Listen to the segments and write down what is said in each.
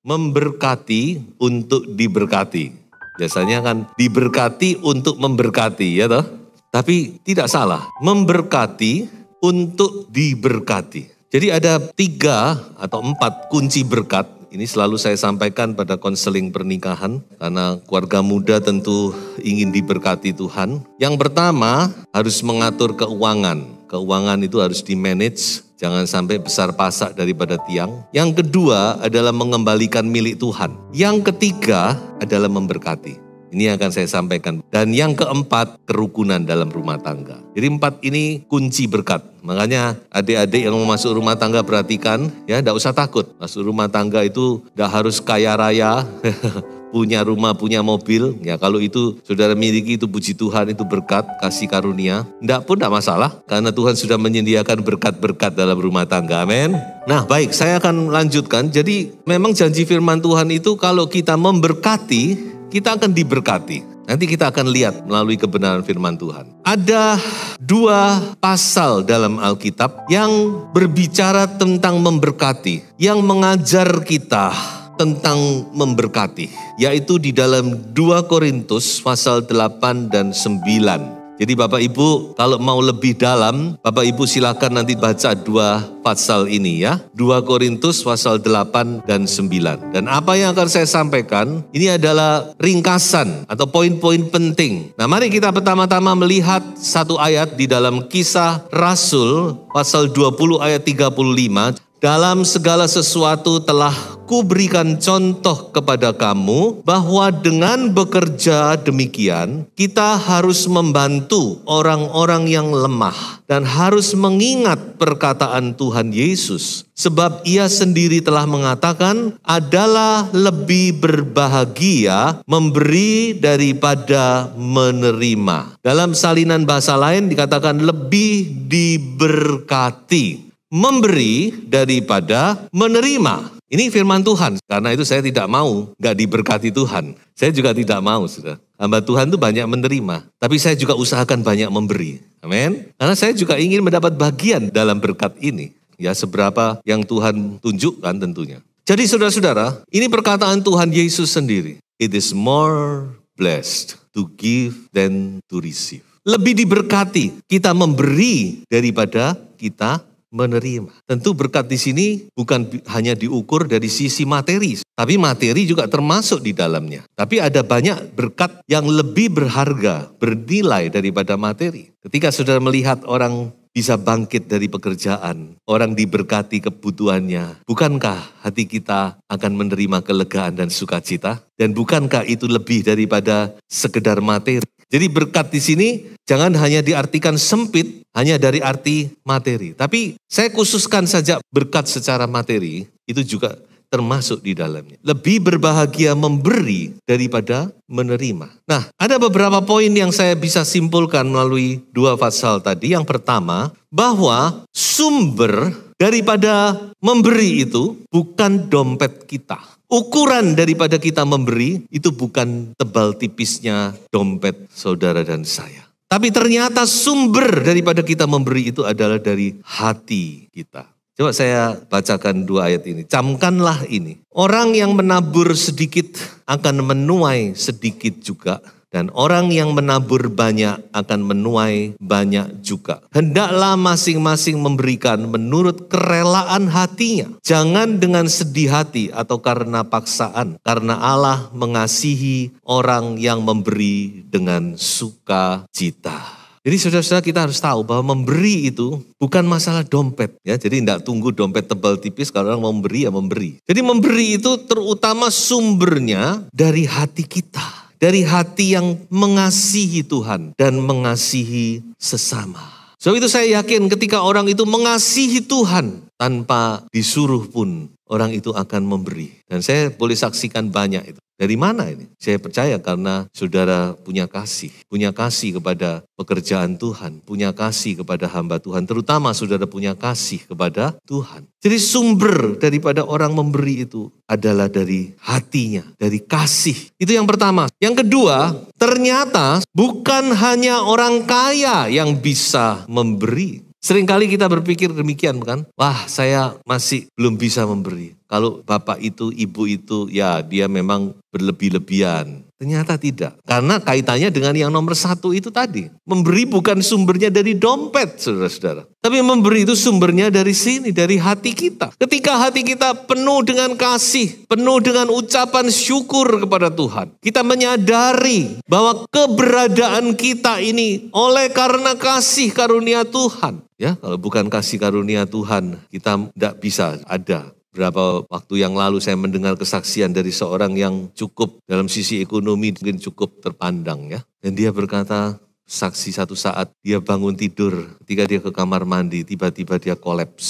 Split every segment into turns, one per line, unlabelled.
Memberkati untuk diberkati. Biasanya kan diberkati untuk memberkati, ya toh? Tapi tidak salah, memberkati untuk diberkati. Jadi ada 3 atau 4 kunci berkat. Ini selalu saya sampaikan pada konseling pernikahan, karena keluarga muda tentu ingin diberkati Tuhan. Yang pertama, harus mengatur keuangan. Keuangan itu harus di-manage, jangan sampai besar pasak daripada tiang. Yang kedua adalah mengembalikan milik Tuhan. Yang ketiga adalah memberkati. Ini yang akan saya sampaikan. Dan yang keempat, kerukunan dalam rumah tangga. Jadi 4 ini kunci berkat. Makanya adik-adik yang mau masuk rumah tangga perhatikan, ya tidak usah takut. Masuk rumah tangga itu tidak harus kaya raya, punya rumah, punya mobil. Ya kalau itu saudara miliki, itu puji Tuhan, itu berkat, kasih karunia. Tidak pun tidak masalah, karena Tuhan sudah menyediakan berkat-berkat dalam rumah tangga. Amin. Nah baik, saya akan lanjutkan. Jadi memang janji firman Tuhan itu kalau kita memberkati, kita akan diberkati. Nanti kita akan lihat melalui kebenaran firman Tuhan. Ada 2 pasal dalam Alkitab yang berbicara tentang memberkati, yang mengajar kita tentang memberkati, yaitu di dalam 2 Korintus pasal 8 dan 9. Jadi Bapak Ibu kalau mau lebih dalam, Bapak Ibu silakan nanti baca 2 pasal ini ya. 2 Korintus pasal 8 dan 9. Dan apa yang akan saya sampaikan, ini adalah ringkasan atau poin-poin penting. Nah mari kita pertama-tama melihat satu ayat di dalam Kisah Rasul pasal 20 ayat 35. Dalam segala sesuatu telah kuberikan contoh kepada kamu bahwa dengan bekerja demikian kita harus membantu orang-orang yang lemah dan harus mengingat perkataan Tuhan Yesus. Sebab ia sendiri telah mengatakan adalah lebih berbahagia memberi daripada menerima. Dalam salinan bahasa lain dikatakan lebih diberkati memberi daripada menerima. Ini firman Tuhan. Karena itu saya tidak mau gak diberkati Tuhan. Saya juga tidak mau, sudah. Hamba Tuhan itu banyak menerima. Tapi saya juga usahakan banyak memberi. Amin. Karena saya juga ingin mendapat bagian dalam berkat ini. Ya seberapa yang Tuhan tunjukkan tentunya. Jadi saudara-saudara, ini perkataan Tuhan Yesus sendiri. It is more blessed to give than to receive. Lebih diberkati kita memberi daripada kita menerima. Tentu berkat di sini bukan hanya diukur dari sisi materi, tapi materi juga termasuk di dalamnya. Tapi ada banyak berkat yang lebih berharga, bernilai daripada materi. Ketika saudara melihat orang bisa bangkit dari pekerjaan, orang diberkati kebutuhannya, bukankah hati kita akan menerima kelegaan dan sukacita? Dan bukankah itu lebih daripada sekedar materi? Jadi berkat di sini jangan hanya diartikan sempit, hanya dari arti materi. Tapi saya khususkan saja berkat secara materi, itu juga termasuk di dalamnya. Lebih berbahagia memberi daripada menerima. Nah, ada beberapa poin yang saya bisa simpulkan melalui 2 pasal tadi. Yang pertama, bahwa sumber daripada memberi itu bukan dompet kita. Ukuran daripada kita memberi itu bukan tebal tipisnya dompet saudara dan saya. Tapi ternyata sumber daripada kita memberi itu adalah dari hati kita. Coba saya bacakan 2 ayat ini. Camkanlah ini. Orang yang menabur sedikit akan menuai sedikit juga. Dan orang yang menabur banyak akan menuai banyak juga. Hendaklah masing-masing memberikan menurut kerelaan hatinya. Jangan dengan sedih hati atau karena paksaan. Karena Allah mengasihi orang yang memberi dengan sukacita. Jadi saudara-saudara kita harus tahu bahwa memberi itu bukan masalah dompet. Ya, jadi tidak tunggu dompet tebal tipis, kalau orang mau memberi ya memberi. Jadi memberi itu terutama sumbernya dari hati kita. Dari hati yang mengasihi Tuhan dan mengasihi sesama. Sebab itu saya yakin ketika orang itu mengasihi Tuhan tanpa disuruh pun orang itu akan memberi. Dan saya boleh saksikan banyak itu. Dari mana ini? Saya percaya karena saudara punya kasih kepada pekerjaan Tuhan, punya kasih kepada hamba Tuhan, terutama saudara punya kasih kepada Tuhan. Jadi sumber daripada orang memberi itu adalah dari hatinya, dari kasih. Itu yang pertama. Yang kedua, ternyata bukan hanya orang kaya yang bisa memberi. Seringkali kita berpikir demikian bukan? Wah, saya masih belum bisa memberi. Kalau bapak itu, ibu itu, ya dia memang berlebih-lebihan. Ternyata tidak. Karena kaitannya dengan yang nomor satu itu tadi. Memberi bukan sumbernya dari dompet, saudara-saudara. Tapi memberi itu sumbernya dari sini, dari hati kita. Ketika hati kita penuh dengan kasih, penuh dengan ucapan syukur kepada Tuhan. Kita menyadari bahwa keberadaan kita ini oleh karena kasih karunia Tuhan. Ya, kalau bukan kasih karunia Tuhan, kita tidak bisa ada. Berapa waktu yang lalu saya mendengar kesaksian dari seorang yang cukup dalam sisi ekonomi mungkin cukup terpandang ya. Dan dia berkata, saksi satu saat dia bangun tidur, ketika dia ke kamar mandi, tiba-tiba dia kolaps.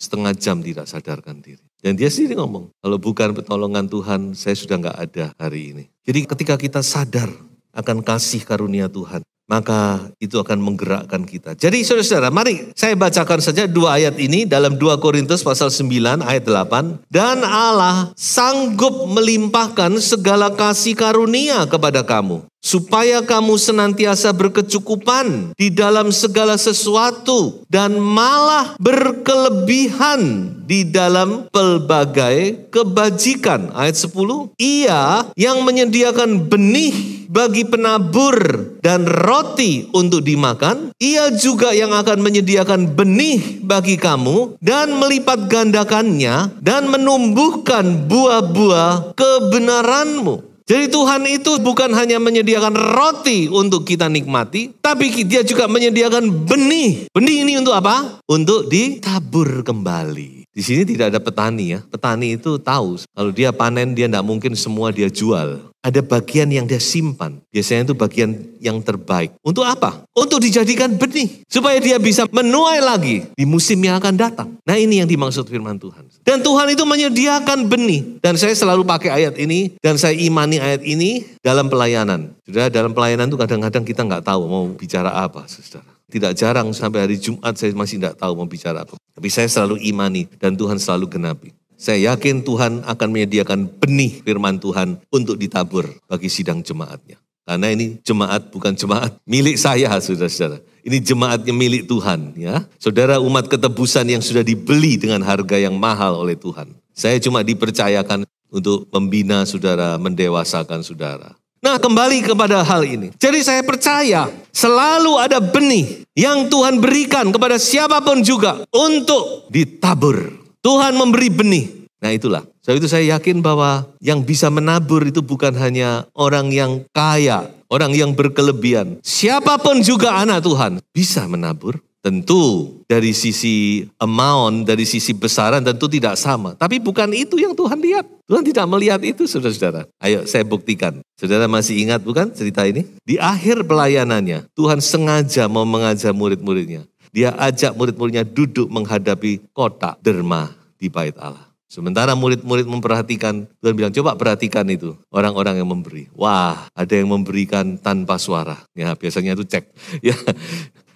Setengah jam tidak sadarkan diri. Dan dia sendiri ngomong, kalau bukan pertolongan Tuhan, saya sudah nggak ada hari ini. Jadi ketika kita sadar akan kasih karunia Tuhan, maka itu akan menggerakkan kita. Jadi saudara-saudara, mari saya bacakan saja dua ayat ini dalam 2 Korintus pasal 9 ayat 8. Dan Allah sanggup melimpahkan segala kasih karunia kepada kamu, supaya kamu senantiasa berkecukupan di dalam segala sesuatu dan malah berkelebihan di dalam pelbagai kebajikan. Ayat 10, Ia yang menyediakan benih bagi penabur dan roti untuk dimakan, Ia juga yang akan menyediakan benih bagi kamu dan melipat gandakannya dan menumbuhkan buah-buah kebenaranmu. Jadi Tuhan itu bukan hanya menyediakan roti untuk kita nikmati, tapi dia juga menyediakan benih. Benih ini untuk apa? Untuk ditabur kembali. Di sini tidak ada petani ya. Petani itu tahu kalau dia panen dia tidak mungkin semua dia jual. Ada bagian yang dia simpan. Biasanya itu bagian yang terbaik. Untuk apa? Untuk dijadikan benih. Supaya dia bisa menuai lagi di musim yang akan datang. Nah ini yang dimaksud firman Tuhan. Dan Tuhan itu menyediakan benih. Dan saya selalu pakai ayat ini. Dan saya imani ayat ini dalam pelayanan. Sudah dalam pelayanan itu kadang-kadang kita nggak tahu mau bicara apa, saudara. Tidak jarang sampai hari Jumat saya masih tidak tahu mau bicara apa. Tapi saya selalu imani dan Tuhan selalu genapi. Saya yakin Tuhan akan menyediakan benih firman Tuhan untuk ditabur bagi sidang jemaatnya. Karena ini jemaat bukan jemaat milik saya, saudara-saudara. Ini jemaatnya milik Tuhan. Ya, saudara umat ketebusan yang sudah dibeli dengan harga yang mahal oleh Tuhan. Saya cuma dipercayakan untuk membina saudara, mendewasakan saudara. Nah kembali kepada hal ini. Jadi saya percaya selalu ada benih yang Tuhan berikan kepada siapapun juga untuk ditabur. Tuhan memberi benih. Nah itulah. Sebab itu saya yakin bahwa yang bisa menabur itu bukan hanya orang yang kaya, orang yang berkelebihan. Siapapun juga anak Tuhan bisa menabur. Tentu dari sisi amount, dari sisi besaran tentu tidak sama. Tapi bukan itu yang Tuhan lihat. Tuhan tidak melihat itu, saudara-saudara. Ayo saya buktikan. Saudara masih ingat bukan cerita ini? Di akhir pelayanannya, Tuhan sengaja mau mengajar murid-muridnya. Dia ajak murid-muridnya duduk menghadapi kotak derma di bait Allah. Sementara murid-murid memperhatikan, Tuhan bilang, coba perhatikan itu, orang-orang yang memberi. Wah, ada yang memberikan tanpa suara. Ya, biasanya itu cek. Ya,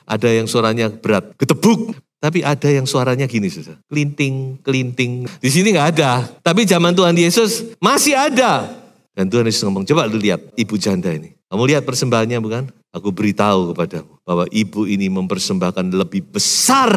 ada yang suaranya berat, ketebuk. Tapi ada yang suaranya gini, saudara. Kelinting, kelinting. Di sini nggak ada. Tapi zaman Tuhan Yesus masih ada. Dan Tuhan Yesus ngomong, coba lu lihat ibu janda ini. Kamu lihat persembahannya bukan? Aku beritahu kepadamu bahwa ibu ini mempersembahkan lebih besar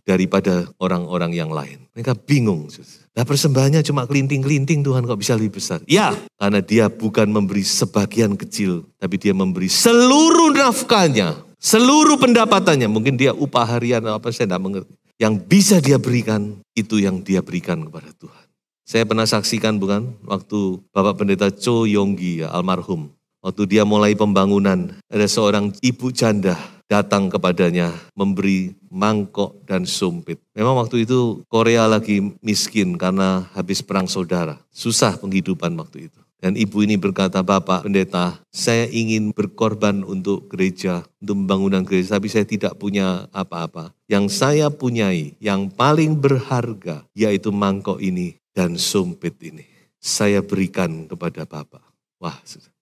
daripada orang-orang yang lain. Mereka bingung. Nah persembahannya cuma kelinting-kelinting, Tuhan kok bisa lebih besar? Ya, karena dia bukan memberi sebagian kecil, tapi dia memberi seluruh nafkahnya, seluruh pendapatannya. Mungkin dia upah harian atau apa, saya tidak mengerti. Yang bisa dia berikan, itu yang dia berikan kepada Tuhan. Saya pernah saksikan bukan, waktu Bapak Pendeta Cho Yonggi ya, almarhum. Waktu dia mulai pembangunan, ada seorang ibu janda datang kepadanya memberi mangkok dan sumpit. Memang waktu itu Korea lagi miskin karena habis perang saudara. Susah penghidupan waktu itu. Dan ibu ini berkata, Bapak Pendeta, saya ingin berkorban untuk gereja, untuk pembangunan gereja, tapi saya tidak punya apa-apa. Yang saya punyai, yang paling berharga, yaitu mangkok ini. dan sumpit ini saya berikan kepada Bapa. Wah,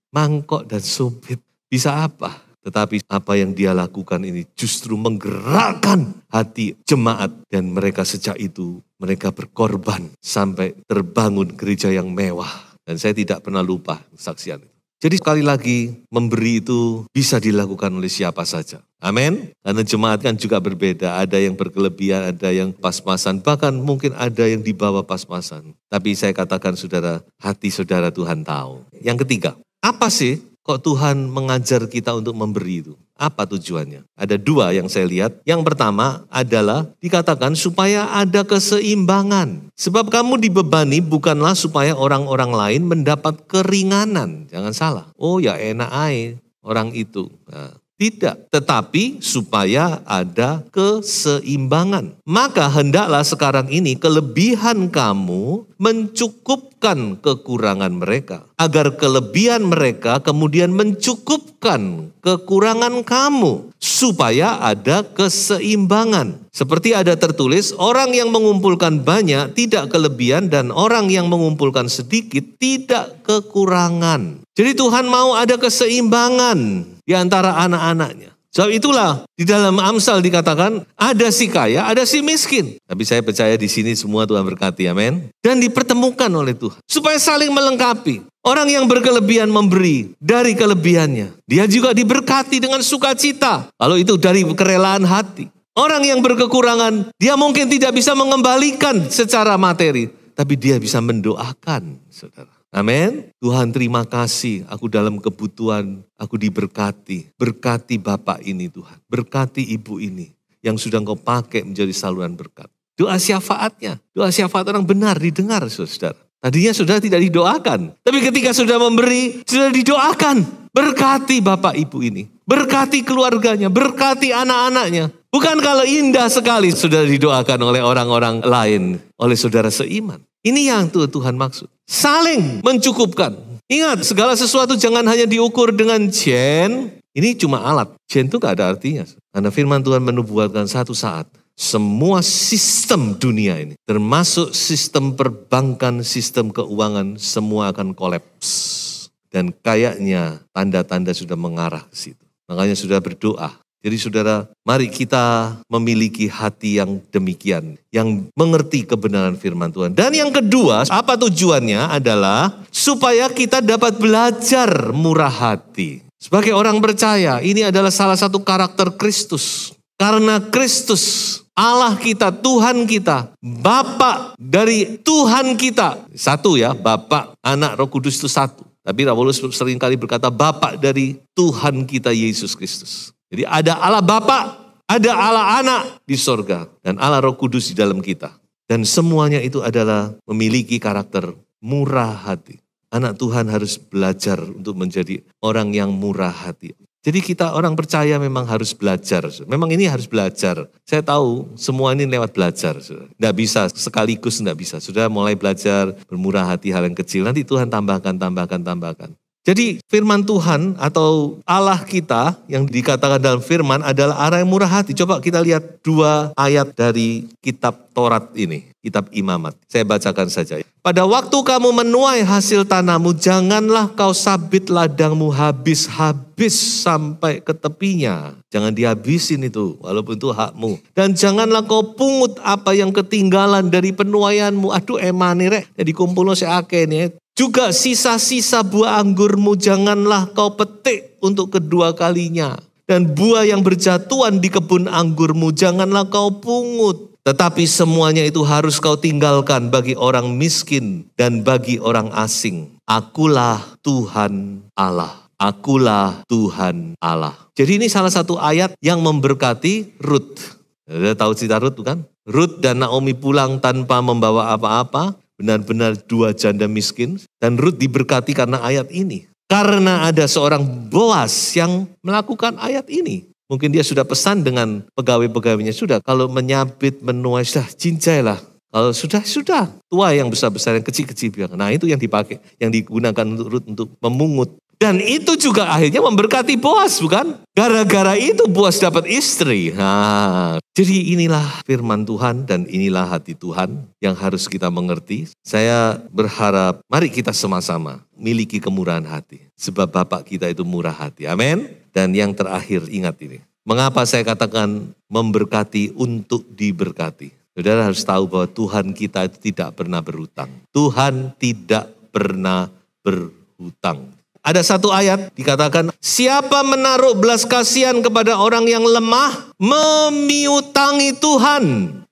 mangkok dan sumpit bisa apa? Tetapi apa yang dia lakukan ini justru menggerakkan hati jemaat. Dan mereka sejak itu, mereka berkorban sampai terbangun gereja yang mewah. Dan saya tidak pernah lupa kesaksian itu. Jadi sekali lagi, memberi itu bisa dilakukan oleh siapa saja. Amin. Karena jemaat kan juga berbeda. Ada yang berkelebihan, ada yang pas-pasan. Bahkan mungkin ada yang di bawah pas-pasan. Tapi saya katakan saudara, hati saudara Tuhan tahu. Yang ketiga, apa sih kok Tuhan mengajar kita untuk memberi itu? Apa tujuannya? Ada dua yang saya lihat. Yang pertama adalah dikatakan supaya ada keseimbangan. Sebab kamu dibebani bukanlah supaya orang-orang lain mendapat keringanan. Jangan salah. Oh ya enak aja orang itu. Nah, tidak, tetapi supaya ada keseimbangan. Maka hendaklah sekarang ini kelebihan kamu mencukupkan kekurangan mereka. Agar kelebihan mereka kemudian mencukupkan kekurangan kamu. Supaya ada keseimbangan. Seperti ada tertulis, orang yang mengumpulkan banyak tidak kelebihan dan orang yang mengumpulkan sedikit tidak kekurangan. Jadi Tuhan mau ada keseimbangan di antara anak-anaknya. Sebab itulah di dalam Amsal dikatakan ada si kaya, ada si miskin. Tapi saya percaya di sini semua Tuhan berkati, amin. Dan dipertemukan oleh Tuhan supaya saling melengkapi. Orang yang berkelebihan memberi dari kelebihannya. Dia juga diberkati dengan sukacita. Kalau itu dari kerelaan hati. Orang yang berkekurangan, dia mungkin tidak bisa mengembalikan secara materi. Tapi dia bisa mendoakan, saudara. Amin. Tuhan terima kasih, aku dalam kebutuhan, aku diberkati. Berkati Bapak ini Tuhan, berkati Ibu ini yang sudah Engkau pakai menjadi saluran berkat. Doa syafaatnya, doa syafaat orang benar didengar saudara. Tadinya sudah tidak didoakan, tapi ketika sudah memberi, sudah didoakan. Berkati Bapak Ibu ini, berkati keluarganya, berkati anak-anaknya. Bukan kalau indah sekali sudah didoakan oleh orang-orang lain, oleh saudara seiman. Ini yang Tuhan maksud. Saling mencukupkan. Ingat, segala sesuatu jangan hanya diukur dengan jen. Ini cuma alat. Jen itu gak ada artinya. Karena firman Tuhan menubuatkan satu saat. Semua sistem dunia ini. Termasuk sistem perbankan, sistem keuangan. Semua akan kolaps. Dan kayaknya tanda-tanda sudah mengarah ke situ. Makanya sudah berdoa. Jadi saudara, mari kita memiliki hati yang demikian, yang mengerti kebenaran firman Tuhan. Dan yang kedua, apa tujuannya adalah supaya kita dapat belajar murah hati. Sebagai orang percaya, ini adalah salah satu karakter Kristus. Karena Kristus, Allah kita, Tuhan kita, Bapa dari Tuhan kita. Satu ya, Bapa, Anak, Roh Kudus itu satu. Tapi Paulus seringkali berkata Bapa dari Tuhan kita Yesus Kristus. Jadi ada Allah Bapa, ada Allah Anak di sorga, dan Allah Roh Kudus di dalam kita. Dan semuanya itu adalah memiliki karakter murah hati. Anak Tuhan harus belajar untuk menjadi orang yang murah hati. Jadi kita orang percaya memang harus belajar. Memang ini harus belajar. Saya tahu semua ini lewat belajar. Tidak bisa sekaligus, tidak bisa. Sudah mulai belajar bermurah hati hal yang kecil. Nanti Tuhan tambahkan. Jadi firman Tuhan atau Allah kita yang dikatakan dalam firman adalah Allah yang murah hati. Coba kita lihat dua ayat dari kitab Taurat ini, kitab Imamat. Saya bacakan saja. Pada waktu kamu menuai hasil tanahmu, janganlah kau sabit ladangmu habis-habis sampai ke tepinya. Jangan dihabisin itu, walaupun itu hakmu. Dan janganlah kau pungut apa yang ketinggalan dari penuaianmu. Aduh emani rek, jadi kumpulno seake nih. Juga sisa-sisa buah anggurmu janganlah kau petik untuk kedua kalinya. Dan buah yang berjatuhan di kebun anggurmu janganlah kau pungut. Tetapi semuanya itu harus kau tinggalkan bagi orang miskin dan bagi orang asing. Akulah Tuhan Allah. Akulah Tuhan Allah. Jadi ini salah satu ayat yang memberkati Rut. Anda tahu cerita Rut bukan? Rut dan Naomi pulang tanpa membawa apa-apa. Benar-benar dua janda miskin. Dan Rut diberkati karena ayat ini. Karena ada seorang Boas yang melakukan ayat ini. Mungkin dia sudah pesan dengan pegawai-pegawainya. Sudah kalau menyabit, menuai, sudah cincailah. Kalau sudah. Tuai yang besar-besar, yang kecil-kecil. Nah itu yang dipakai. Yang digunakan untuk Rut untuk memungut Dan itu juga akhirnya memberkati Boas, bukan? Gara-gara itu Boas dapat istri. Nah, jadi inilah firman Tuhan dan inilah hati Tuhan yang harus kita mengerti. Saya berharap mari kita sama-sama miliki kemurahan hati. Sebab Bapak kita itu murah hati. Amin. Dan yang terakhir ingat ini. Mengapa saya katakan memberkati untuk diberkati? Saudara harus tahu bahwa Tuhan kita itu tidak pernah berhutang. Tuhan tidak pernah berhutang. Ada satu ayat dikatakan, siapa menaruh belas kasihan kepada orang yang lemah, memiutangi Tuhan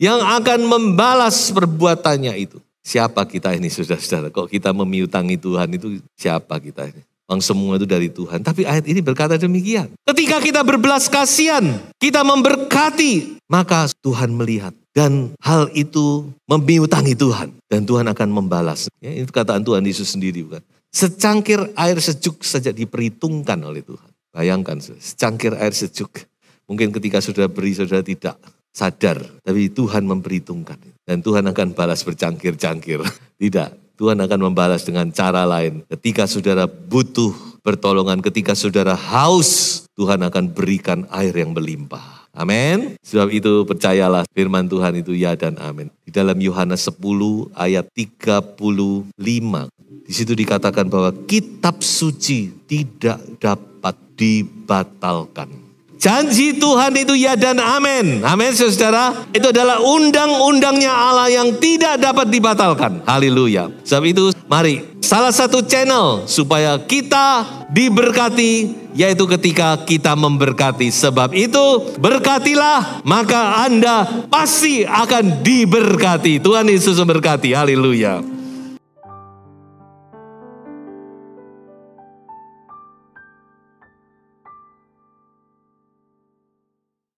yang akan membalas perbuatannya itu. Siapa kita ini saudara-saudara? Kok kita memiutangi Tuhan itu siapa kita ini? Bang semua itu dari Tuhan. Tapi ayat ini berkata demikian. Ketika kita berbelas kasihan, kita memberkati, maka Tuhan melihat. Dan hal itu memiutangi Tuhan. Dan Tuhan akan membalas. Ya, itu kataan Tuhan Yesus sendiri bukan? Secangkir air sejuk saja diperhitungkan oleh Tuhan. Bayangkan, secangkir air sejuk. Mungkin ketika saudara beri, saudara tidak sadar. Tapi Tuhan memperhitungkan. Dan Tuhan akan balas bercangkir-cangkir. Tidak, Tuhan akan membalas dengan cara lain. Ketika saudara butuh pertolongan, ketika saudara haus, Tuhan akan berikan air yang berlimpah. Amin. Sebab itu percayalah firman Tuhan itu ya dan amin. Di dalam Yohanes 10 ayat 35. Di situ dikatakan bahwa kitab suci tidak dapat dibatalkan. Janji Tuhan itu ya dan amin. Amin saudara. Itu adalah undang-undangnya Allah yang tidak dapat dibatalkan. Haleluya. Sebab itu mari salah satu channel supaya kita diberkati yaitu ketika kita memberkati. Sebab itu berkatilah maka Anda pasti akan diberkati. Tuhan Yesus memberkati. Haleluya.